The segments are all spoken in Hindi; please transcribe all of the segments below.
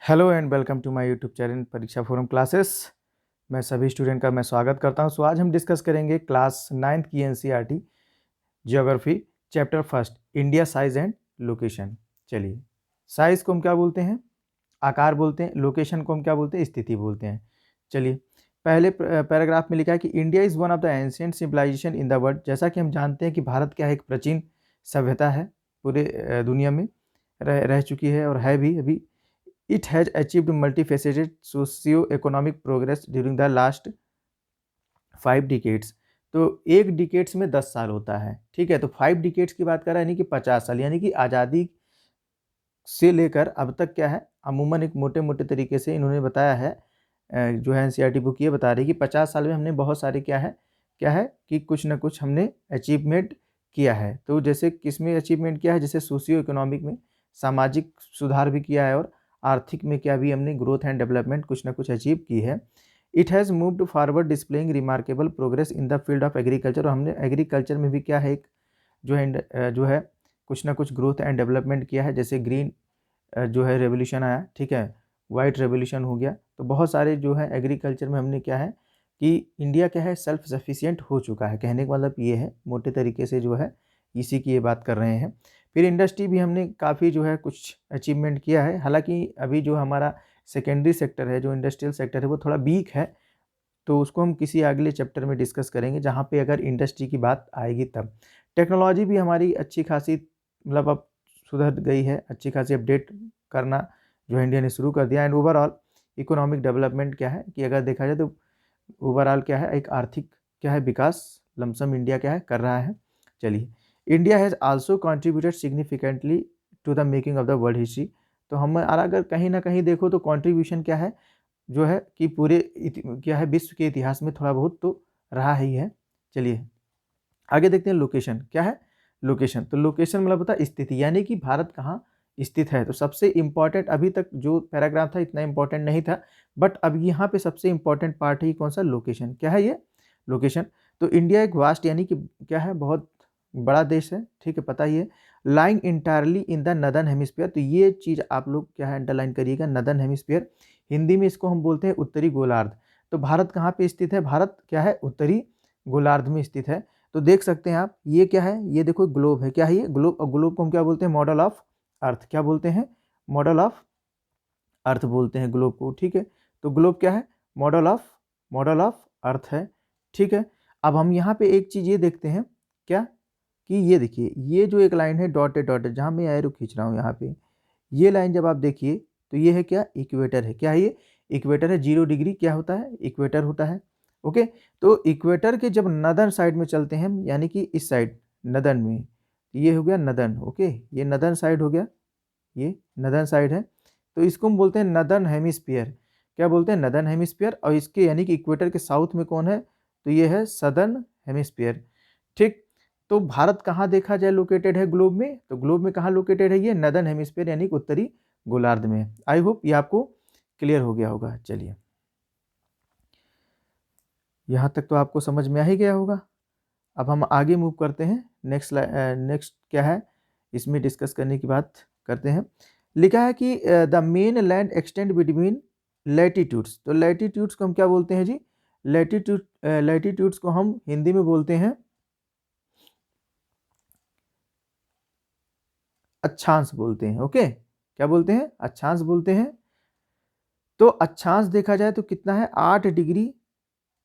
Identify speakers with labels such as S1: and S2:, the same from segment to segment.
S1: Hello and welcome to my YouTube channel परीक्षा फोरम क्लासेस। मैं सभी स्टूडेंट का स्वागत करता हूं। सो आज हम डिस्कस करेंगे क्लास 9th की NCERT geography chapter first India size and location. चलिए, साइज को हम क्या बोलते हैं? आकार बोलते हैं। लोकेशन को हम क्या बोलते हैं? स्थिति बोलते हैं। चलिए, पहले पैराग्राफ में लिखा है कि India is one of the ancient civilization in the world. जैसा कि हम जानते हैं कि भारत क्या है, एक प्राचीन सभ्यता है, पूरे दुनिया में रह चुकी है और है भी अभी। It has achieved multifaceted socio-economic progress during the last 5 decades। तो एक डिकेट्स में 10 साल होता है, ठीक है। तो 5 डिकेट्स की बात कर रहा है, यानी कि 50 साल, यानी कि आज़ादी से लेकर अब तक क्या है, अमूमन एक मोटे मोटे तरीके से इन्होंने बताया है। जो है एनसीईआरटी बुक ये बता रही है कि 50 साल में हमने बहुत सारे क्या है कि कुछ ना कुछ हमने अचीवमेंट किया है। तो जैसे किस में अचीवमेंट किया है? जैसे सोशियो इकोनॉमिक में सामाजिक सुधार भी किया है और आर्थिक में क्या भी हमने ग्रोथ एंड डेवलपमेंट कुछ ना कुछ अचीव की है। It has moved forward displaying remarkable progress in the field of agriculture. और हमने एग्रीकल्चर में भी क्या है, एक जो है कुछ ना कुछ ग्रोथ एंड डेवलपमेंट किया है। जैसे ग्रीन जो है रेवोल्यूशन आया, ठीक है, वाइट रेवोल्यूशन हो गया। तो बहुत सारे जो है एग्रीकल्चर में हमने क्या है कि इंडिया क्या है, सेल्फ सफिशिएंट हो चुका है। कहने का मतलब ये है, मोटे तरीके से जो है इसी की ये बात कर रहे हैं। फिर इंडस्ट्री भी हमने काफ़ी जो है कुछ अचीवमेंट किया है। हालांकि अभी जो हमारा सेकेंडरी सेक्टर है, जो इंडस्ट्रियल सेक्टर है, वो थोड़ा वीक है। तो उसको हम किसी अगले चैप्टर में डिस्कस करेंगे, जहाँ पे अगर इंडस्ट्री की बात आएगी तब। टेक्नोलॉजी भी हमारी अच्छी खासी मतलब अब सुधर गई है, अच्छी खासी अपडेट करना जो है इंडिया ने शुरू कर दिया। एंड ओवरऑल इकोनॉमिक डेवलपमेंट क्या है कि अगर देखा जाए तो ओवरऑल क्या है, एक आर्थिक क्या है विकास लमसम इंडिया क्या है कर रहा है। चलिए, India has also contributed significantly to the making of the world history. तो हम अगर कहीं ना कहीं देखो तो कंट्रीब्यूशन क्या है जो है कि पूरे क्या है विश्व के इतिहास में थोड़ा बहुत तो रहा ही है। चलिए आगे देखते हैं। लोकेशन क्या है? लोकेशन, तो लोकेशन मतलब होता है स्थिति, यानी कि भारत कहाँ स्थित है। तो सबसे इम्पॉर्टेंट, अभी तक जो पैराग्राफ था इतना इम्पॉर्टेंट नहीं था, बट अब यहाँ पे सबसे इम्पॉर्टेंट पार्ट है कौन सा? लोकेशन। क्या है ये? लोकेशन। तो इंडिया एक वास्ट यानी कि क्या है, बहुत बड़ा देश है, ठीक है, पता ही है। Lying entirely in the northern hemisphere. तो ये चीज़ आप लोग क्या है अंडरलाइन करिएगा, नदर्न हेमिस्फीयर। हिंदी में इसको हम बोलते हैं उत्तरी गोलार्ध। तो भारत कहाँ पे स्थित है? भारत क्या है, उत्तरी गोलार्ध में स्थित है। तो देख सकते हैं आप, ये क्या है, ये देखो ग्लोब है। क्या है ये? ग्लोब। और ग्लोब को हम क्या बोलते हैं? Model of earth. क्या बोलते हैं? मॉडल ऑफ अर्थ बोलते हैं ग्लोब को, ठीक है। तो ग्लोब क्या है? मॉडल ऑफ अर्थ है, ठीक है। अब हम यहाँ पे एक चीज़ ये देखते हैं क्या, कि ये देखिए, ये जो एक लाइन है डॉटेड डॉटेड, जहाँ मैं एरो खींच रहा हूँ यहाँ पे, ये लाइन जब आप देखिए तो ये है क्या? इक्वेटर है। क्या है ये? इक्वेटर है। 0 डिग्री क्या होता है? इक्वेटर होता है। ओके। तो इक्वेटर के जब नदर्न साइड में चलते हैं हम, यानी कि इस साइड नदर्न में, ये हो गया नदर्न। ओके, ये नदर्न साइड हो गया, ये नदर्न साइड है। तो इसको हम बोलते हैं नदर्न हेमिस्फीयर। क्या बोलते हैं? Northern hemisphere. और इसके यानी कि इक्वेटर के साउथ में कौन है? तो ये है सदर्न हेमिस्फीयर, ठीक। तो भारत कहाँ देखा जाए लोकेटेड है ग्लोब में? तो ग्लोब में कहाँ लोकेटेड है? ये नदर्न हेमिस्फीयर यानी कि उत्तरी गोलार्ध में। आई होप ये आपको क्लियर हो गया होगा। चलिए, यहाँ तक तो आपको समझ में आ ही गया होगा। अब हम आगे मूव करते हैं। नेक्स्ट क्या है, इसमें डिस्कस करने की बात करते हैं। लिखा है कि the main land extend between latitudes. तो लैटिट्यूड्स को हम क्या बोलते हैं जी? लैटिट्यूड्स को हम हिंदी में बोलते हैं अक्षांश बोलते हैं। ओके, क्या बोलते हैं? अक्षांश बोलते हैं। तो अक्षांश देखा जाए तो कितना है? 8 डिग्री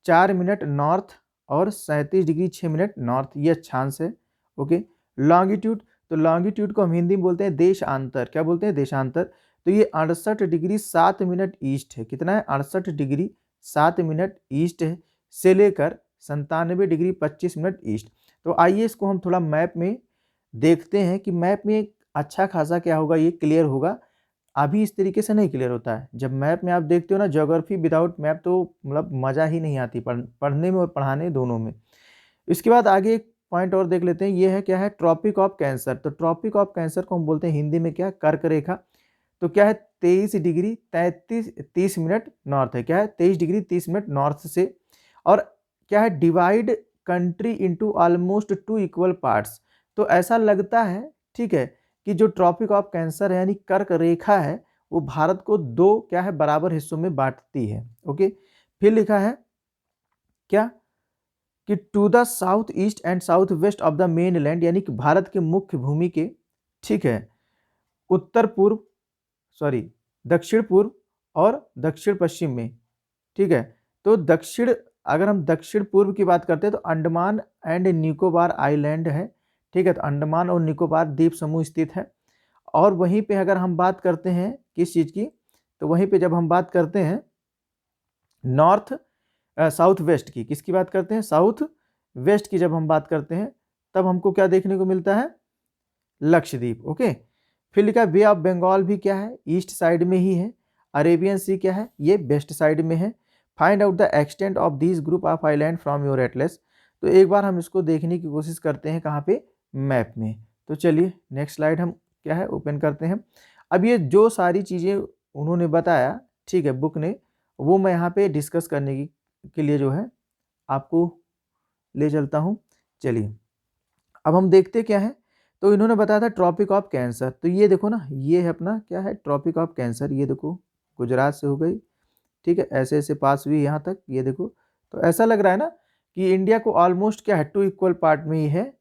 S1: 4 मिनट नॉर्थ और 37 डिग्री 6 मिनट नॉर्थ, ये अक्षांश है। ओके। लॉन्गिट्यूड, तो लॉन्गिट्यूड को हम हिंदी में बोलते हैं देशांतर। क्या बोलते हैं? देशांतर। तो ये 68 डिग्री 7 मिनट ईस्ट है। कितना है? 68 डिग्री 7 मिनट ईस्ट है, से लेकर 97 डिग्री 25 मिनट ईस्ट। तो आइए इसको हम थोड़ा मैप में देखते हैं कि मैप में एक अच्छा खासा क्या होगा, ये क्लियर होगा। अभी इस तरीके से नहीं क्लियर होता है। जब मैप में आप देखते हो ना, ज्योग्राफी विदाउट मैप तो मतलब मज़ा ही नहीं आती पढ़ने में और पढ़ाने दोनों में। इसके बाद आगे एक पॉइंट और देख लेते हैं। ये है क्या है? Tropic of cancer. तो ट्रॉपिक ऑफ कैंसर को हम बोलते हैं हिंदी में क्या? कर्क रेखा। तो क्या है? 23 डिग्री 30 मिनट नॉर्थ है। क्या है? 23 डिग्री 30 मिनट नॉर्थ से। और क्या है? Divide country into almost 2 equal parts. तो ऐसा लगता है, ठीक है, कि जो ट्रॉपिक ऑफ कैंसर है यानी कर्क रेखा है, वो भारत को 2 क्या है बराबर हिस्सों में बांटती है। ओके, फिर लिखा है क्या कि to the south east and south west of the mainland, यानी कि भारत के मुख्य भूमि के, ठीक है, उत्तर पूर्व, सॉरी दक्षिण पूर्व और दक्षिण पश्चिम में, ठीक है। तो दक्षिण, अगर हम दक्षिण पूर्व की बात करते हैं तो अंडमान एंड निकोबार आइलैंड है, ठीक है। तो अंडमान और निकोबार द्वीप समूह स्थित है। और वहीं पे अगर हम बात करते हैं किस चीज़ की, तो वहीं पे जब हम बात करते हैं नॉर्थ साउथ वेस्ट की, किसकी बात करते हैं, साउथ वेस्ट की जब हम बात करते हैं, तब हमको क्या देखने को मिलता है, लक्षद्वीप। ओके, फिर लिखा बे ऑफ बंगाल भी क्या है, ईस्ट साइड में ही है। अरेबियन सी क्या है, ये वेस्ट साइड में है। Find out the extent of this group of island from your Atlas. तो एक बार हम इसको देखने की कोशिश करते हैं, कहाँ पे, मैप में। तो चलिए नेक्स्ट स्लाइड हम क्या है ओपन करते हैं। अब ये जो सारी चीज़ें उन्होंने बताया, ठीक है, बुक ने, वो मैं यहाँ पे डिस्कस करने के लिए जो है आपको ले चलता हूँ। चलिए अब हम देखते क्या है। तो इन्होंने बताया था ट्रॉपिक ऑफ कैंसर। तो ये देखो ना, ये है अपना क्या है, ट्रॉपिक ऑफ कैंसर। ये देखो गुजरात से हो गई, ठीक है, ऐसे ऐसे पास हुई यहाँ तक, ये देखो। तो ऐसा लग रहा है ना कि इंडिया को ऑलमोस्ट क्या है 2 इक्वल पार्ट में ही है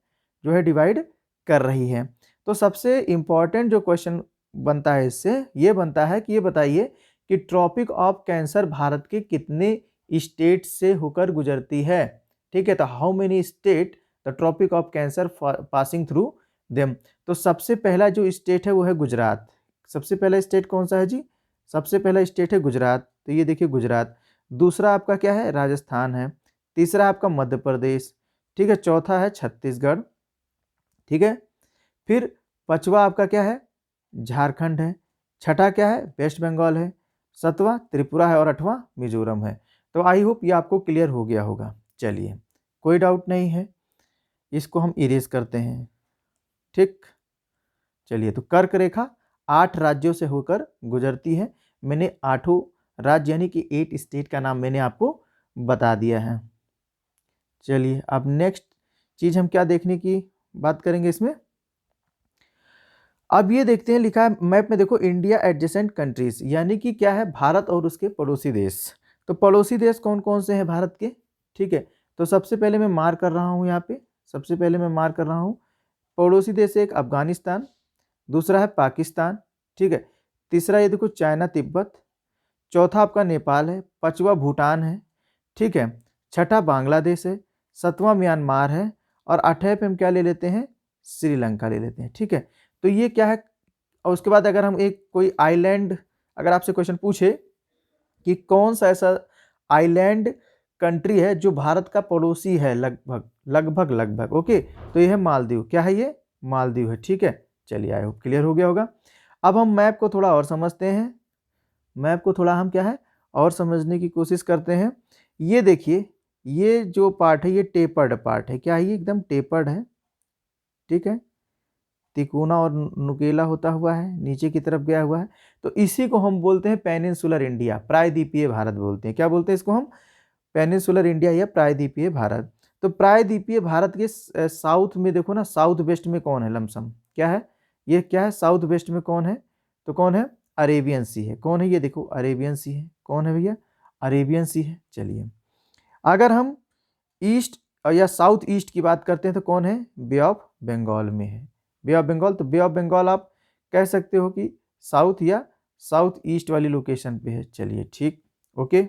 S1: जो है डिवाइड कर रही है। तो सबसे इम्पॉर्टेंट जो क्वेश्चन बनता है इससे, ये बनता है कि ये बताइए कि ट्रॉपिक ऑफ कैंसर भारत के कितने स्टेट से होकर गुजरती है, ठीक है। तो how many state the tropic of cancer passing through them. तो सबसे पहला जो स्टेट है वो है गुजरात। सबसे पहला स्टेट कौन सा है जी, सबसे पहला स्टेट है गुजरात। तो ये देखिए गुजरात। दूसरा आपका क्या है, राजस्थान है। तीसरा आपका मध्य प्रदेश, ठीक है। चौथा है छत्तीसगढ़, ठीक है। फिर पांचवा आपका क्या है, झारखंड है। छठा क्या है, वेस्ट बंगाल है। सातवां त्रिपुरा है और 8वां मिजोरम है। तो आई होप ये आपको क्लियर हो गया होगा। चलिए कोई डाउट नहीं है, इसको हम इरेज करते हैं, ठीक। चलिए, तो कर्क रेखा 8 राज्यों से होकर गुजरती है। मैंने 8 राज्य यानी कि 8 स्टेट का नाम मैंने आपको बता दिया है। चलिए अब नेक्स्ट चीज हम क्या देखने की बात करेंगे इसमें। अब ये देखते हैं, लिखा है मैप में देखो इंडिया एडजेसेंट कंट्रीज, यानी कि क्या है, भारत और उसके पड़ोसी देश। तो पड़ोसी देश कौन कौन से हैं भारत के, ठीक है। तो सबसे पहले मैं मार्क कर रहा हूँ यहाँ पे, सबसे पहले मैं मार्क कर रहा हूँ पड़ोसी देश, एक अफगानिस्तान, दूसरा है पाकिस्तान, ठीक है। तीसरा ये देखो चाइना तिब्बत, चौथा आपका नेपाल है, पांचवा भूटान है, ठीक है। छठा बांग्लादेश है, सातवां म्यांमार है, और 8वें पे हम क्या ले लेते हैं, श्रीलंका ले लेते हैं, ठीक है। तो ये क्या है, और उसके बाद अगर हम एक कोई आइलैंड, अगर आपसे क्वेश्चन पूछे कि कौन सा ऐसा आइलैंड कंट्री है जो भारत का पड़ोसी है, लगभग लगभग लगभग, ओके, तो ये है मालदीव। क्या है ये, मालदीव है, ठीक है। चलिए आई होप क्लियर हो गया होगा। अब हम मैप को थोड़ा और समझते हैं, मैप को थोड़ा हम क्या है और समझने की कोशिश करते हैं। ये देखिए, ये जो पार्ट है ये टेपर्ड पार्ट है, क्या है, ये एकदम टेपर्ड है, ठीक है, तिकोना और नुकेला होता हुआ है, नीचे की तरफ गया हुआ है। तो इसी को हम बोलते हैं पेनिनसुलर इंडिया, प्रायद्वीपीय भारत बोलते हैं। क्या बोलते हैं इसको हम, पेनिनसुलर इंडिया या प्रायद्वीपीय भारत। तो प्रायद्वीपीय भारत के साउथ में देखो ना, साउथ वेस्ट में कौन है, लमसम क्या है, ये क्या है, साउथ वेस्ट में कौन है, तो कौन है, अरेबियन सी है। कौन है ये, देखो अरेबियन सी है। कौन है भैया, अरेबियन सी है। चलिए अगर हम ईस्ट या साउथ ईस्ट की बात करते हैं तो कौन है, बे ऑफ बंगाल में है, बे ऑफ बंगाल। तो बे ऑफ बंगाल आप कह सकते हो कि साउथ या साउथ ईस्ट वाली लोकेशन पे है। चलिए ठीक, ओके।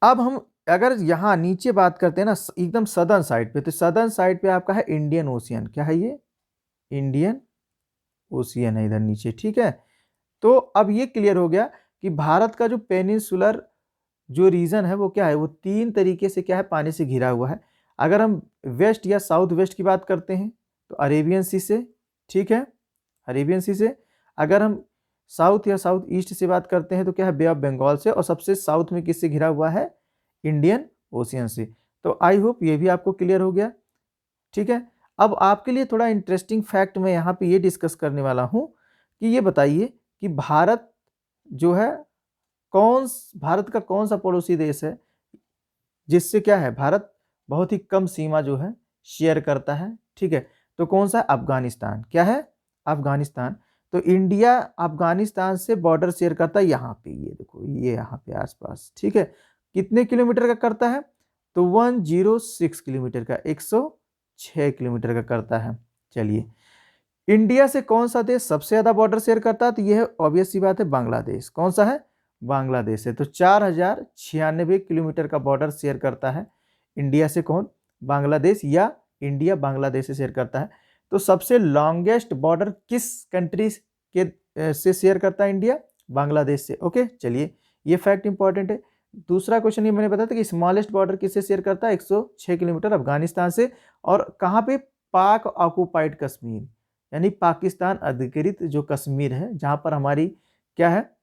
S1: अब हम अगर यहाँ नीचे बात करते हैं ना, एकदम सदर्न साइड पे, तो सदर्न साइड पे आपका है इंडियन ओशियन। क्या है ये, इंडियन ओशियन है इधर नीचे, ठीक है। तो अब ये क्लियर हो गया कि भारत का जो पेनिनसुलर जो रीजन है वो क्या है, वो 3 तरीके से क्या है, पानी से घिरा हुआ है। अगर हम वेस्ट या साउथ वेस्ट की बात करते हैं तो अरेबियन सी से, ठीक है, अरेबियन सी से। अगर हम साउथ या साउथ ईस्ट से बात करते हैं तो क्या है, बे ऑफ बंगाल से। और सबसे साउथ में किससे घिरा हुआ है, इंडियन ओशियन से। तो आई होप ये भी आपको क्लियर हो गया, ठीक है। अब आपके लिए थोड़ा इंटरेस्टिंग फैक्ट मैं यहाँ पे ये डिस्कस करने वाला हूँ कि ये बताइए कि भारत जो है भारत का कौन सा पड़ोसी देश है जिससे क्या है, भारत बहुत ही कम सीमा जो है शेयर करता है, ठीक है। तो कौन सा, अफगानिस्तान। क्या है, अफगानिस्तान। तो इंडिया अफगानिस्तान से बॉर्डर शेयर करता है यहाँ पे, ये देखो ये यहाँ पे आसपास, ठीक है। कितने किलोमीटर का करता है? तो 106 किलोमीटर का, 106 किलोमीटर का करता है। चलिए, इंडिया से कौन सा देश सबसे ज्यादा बॉर्डर शेयर करता है? तो यह ऑब्वियस सी बात है, बांग्लादेश। कौन सा है? बांग्लादेश है। तो 4096 किलोमीटर का बॉर्डर शेयर करता है इंडिया से। कौन? बांग्लादेश, या इंडिया बांग्लादेश से शेयर करता है। तो सबसे लॉन्गेस्ट बॉर्डर किस कंट्री के से शेयर करता है इंडिया? बांग्लादेश से। ओके, चलिए ये फैक्ट इंपॉर्टेंट है। दूसरा क्वेश्चन ये मैंने बताया था कि स्मॉलेस्ट बॉर्डर किससे शेयर करता है? 106 किलोमीटर, अफगानिस्तान से। और कहाँ पे? पाक ऑक्युपाइड कश्मीर, यानी पाकिस्तान अधिकृत जो कश्मीर है, जहां पर हमारी क्या है?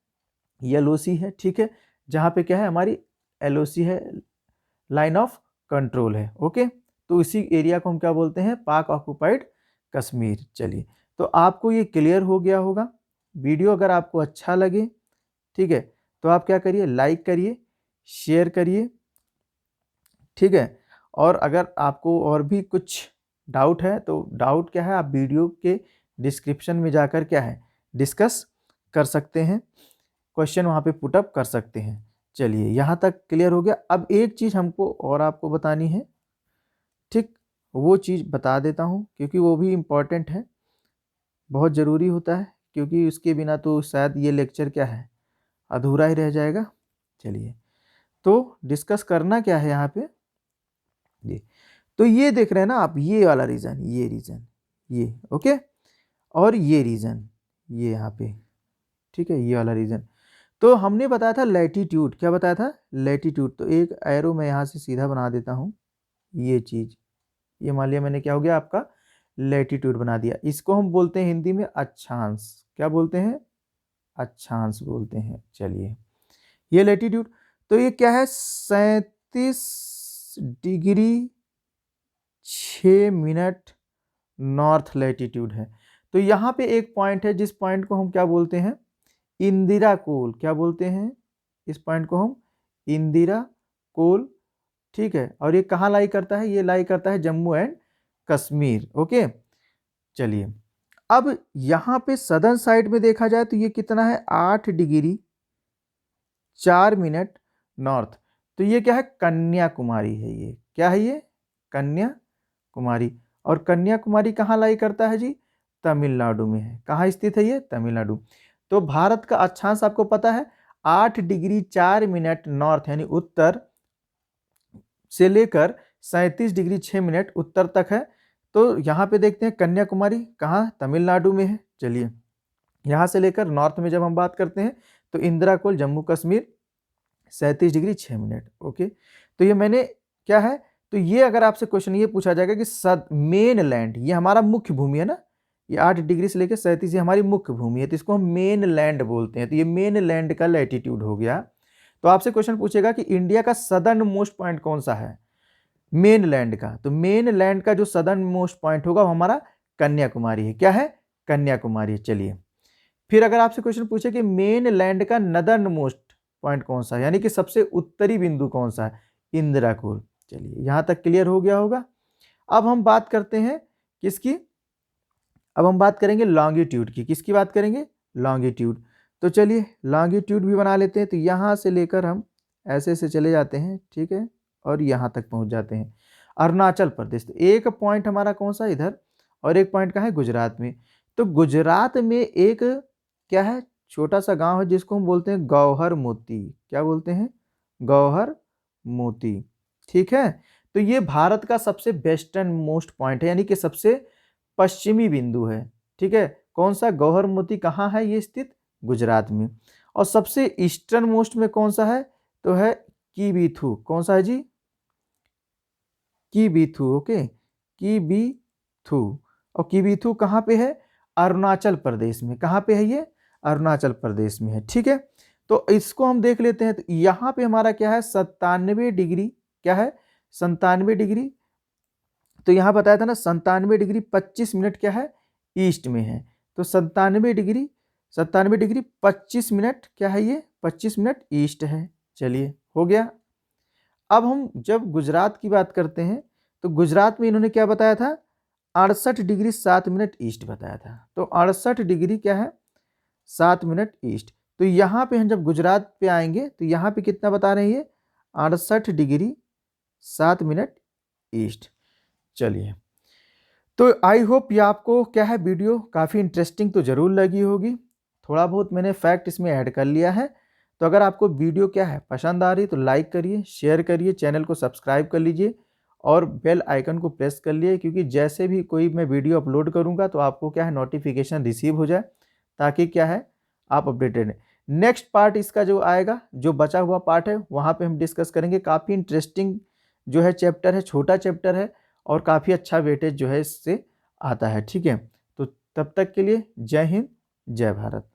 S1: एलओसी है, ठीक है। जहां पे क्या है? हमारी एलओसी है, लाइन ऑफ कंट्रोल है। ओके, तो इसी एरिया को हम क्या बोलते हैं? पाक ऑक्युपाइड कश्मीर। चलिए, तो आपको ये क्लियर हो गया होगा। वीडियो अगर आपको अच्छा लगे, ठीक है, तो आप क्या करिए? लाइक करिए, शेयर करिए, ठीक है। और अगर आपको और भी कुछ डाउट है, तो डाउट क्या है, आप वीडियो के डिस्क्रिप्शन में जाकर क्या है? डिस्कस कर सकते हैं, क्वेश्चन वहाँ पे पुटअप कर सकते हैं। चलिए, यहाँ तक क्लियर हो गया। अब एक चीज़ हमको और आपको बतानी है, ठीक, वो चीज़ बता देता हूँ, क्योंकि वो भी इम्पॉर्टेंट है, बहुत ज़रूरी होता है, क्योंकि उसके बिना तो शायद ये लेक्चर क्या है? अधूरा ही रह जाएगा। चलिए, तो डिस्कस करना क्या है यहाँ पे? जी, तो ये देख रहे हैं ना आप, ये वाला रीजन, ये रीजन, ये ओके, और ये रीजन, ये यहाँ पे, ठीक है, ये वाला रीजन। तो हमने बताया था लैटिट्यूड, क्या बताया था? लैटिट्यूड। तो एक एरो मैं यहाँ से सीधा बना देता हूँ, ये चीज, ये मान लिया मैंने, क्या हो गया आपका? लैटिट्यूड बना दिया। इसको हम बोलते हैं हिंदी में अक्षांश। क्या बोलते हैं? अक्षांश बोलते हैं। चलिए, ये लैटिट्यूड, तो ये क्या है? 37 डिग्री 6 मिनट नॉर्थ लैटिट्यूड है। तो यहाँ पे एक पॉइंट है, जिस पॉइंट को हम क्या बोलते हैं? इंदिरा कोल। क्या बोलते हैं इस पॉइंट को हम? इंदिरा कोल, ठीक है। और ये कहाँ लाई करता है? ये लाई करता है जम्मू एंड कश्मीर। ओके, चलिए, अब यहाँ पे सदर्न साइड में देखा जाए तो ये कितना है? 8 डिग्री 4 मिनट नॉर्थ। तो ये क्या है? कन्याकुमारी है। ये क्या है? ये कन्याकुमारी। और कन्याकुमारी कहाँ लाई करता है जी? तमिलनाडु में है। कहाँ स्थित है ये? तमिलनाडु। तो भारत का अक्षांश आपको पता है, 8 डिग्री 4 मिनट नॉर्थ यानी उत्तर से लेकर 37 डिग्री 6 मिनट उत्तर तक है। तो यहाँ पे देखते हैं कन्याकुमारी कहाँ? तमिलनाडु में है। चलिए, यहाँ से लेकर नॉर्थ में जब हम बात करते हैं तो Indira col Jammu Kashmir 37 degree 6 minute. Okay, तो ये मैंने क्या है? तो ये अगर आपसे क्वेश्चन ये पूछा जाएगा कि मेन लैंड, ये हमारा मुख्य भूमि है ना, ये 8 डिग्री से लेकर 37 ये हमारी मुख्य भूमि है, तो इसको हम मेन लैंड बोलते हैं। तो ये मेन लैंड का लैटिट्यूड हो गया। तो आपसे क्वेश्चन पूछेगा कि इंडिया का सदर्न मोस्ट पॉइंट कौन सा है मेन लैंड का? तो मेन लैंड का जो सदर्न मोस्ट पॉइंट होगा वो हमारा कन्याकुमारी है। क्या है? कन्याकुमारी। चलिए, फिर अगर आपसे क्वेश्चन पूछे कि मेन लैंड का नदर्न मोस्ट पॉइंट कौन सा है, यानी कि सबसे उत्तरी बिंदु कौन सा है? इंदिरा कोल। चलिए, यहां तक क्लियर हो गया होगा। अब हम बात करते हैं किसकी? अब हम बात करेंगे लॉन्गिट्यूड की। किसकी बात करेंगे? लॉन्गिट्यूड। तो चलिए, लॉन्गिट्यूड भी बना लेते हैं। तो यहां से लेकर हम ऐसे से चले जाते हैं, ठीक है, और यहां तक पहुंच जाते हैं अरुणाचल प्रदेश। तो एक पॉइंट हमारा कौन सा? इधर, और एक पॉइंट कहाँ है? गुजरात में। तो गुजरात में एक क्या है? छोटा सा गांव है जिसको हम बोलते हैं गौहर मोती। क्या बोलते हैं? गौहर मोती, ठीक है। तो ये भारत का सबसे वेस्टर्न मोस्ट पॉइंट है, यानी कि सबसे पश्चिमी बिंदु है, ठीक है। कौन सा? गौहर मोती कहाँ है ये स्थित? गुजरात में। और सबसे ईस्टर्न मोस्ट में कौन सा है? तो है कीबीथू। कौन सा है जी? कीबीथू। ओके, कीबीथू। और कीबीथू कहाँ पे है? अरुणाचल प्रदेश में। कहाँ पे है ये? अरुणाचल प्रदेश में है, ठीक है। तो इसको हम देख लेते हैं। तो यहाँ पे हमारा क्या है? 97 डिग्री, क्या है? 97 डिग्री। तो यहाँ बताया था ना 97 डिग्री 25 मिनट क्या है? ईस्ट में है। तो 97 डिग्री 25 मिनट क्या है? ये 25 मिनट ईस्ट है। चलिए, हो गया। अब हम जब गुजरात की बात करते हैं तो गुजरात में इन्होंने क्या बताया था? 68 डिग्री 7 मिनट ईस्ट बताया था। तो 68 डिग्री क्या है, 7 मिनट ईस्ट। तो यहाँ पे हम जब गुजरात पे आएंगे तो यहाँ पे कितना बता रहे हैं ये, 68 डिग्री 7 मिनट ईस्ट। चलिए, तो आई होप ये आपको क्या है वीडियो काफ़ी इंटरेस्टिंग तो ज़रूर लगी होगी। थोड़ा बहुत मैंने फैक्ट इसमें ऐड कर लिया है। तो अगर आपको वीडियो क्या है पसंद आ रही तो लाइक करिए, शेयर करिए, चैनल को सब्सक्राइब कर लीजिए और बेल आइकन को प्रेस कर लिए, क्योंकि जैसे भी कोई मैं वीडियो अपलोड करूंगा तो आपको क्या है नोटिफिकेशन रिसीव हो जाए, ताकि क्या है आप अपडेटेड हैं। नेक्स्ट पार्ट इसका जो आएगा, जो बचा हुआ पार्ट है, वहाँ पे हम डिस्कस करेंगे। काफ़ी इंटरेस्टिंग जो है चैप्टर है, छोटा चैप्टर है और काफ़ी अच्छा वेटेज जो है इससे आता है। ठीक है, तो तब तक के लिए जय हिंद, जय भारत।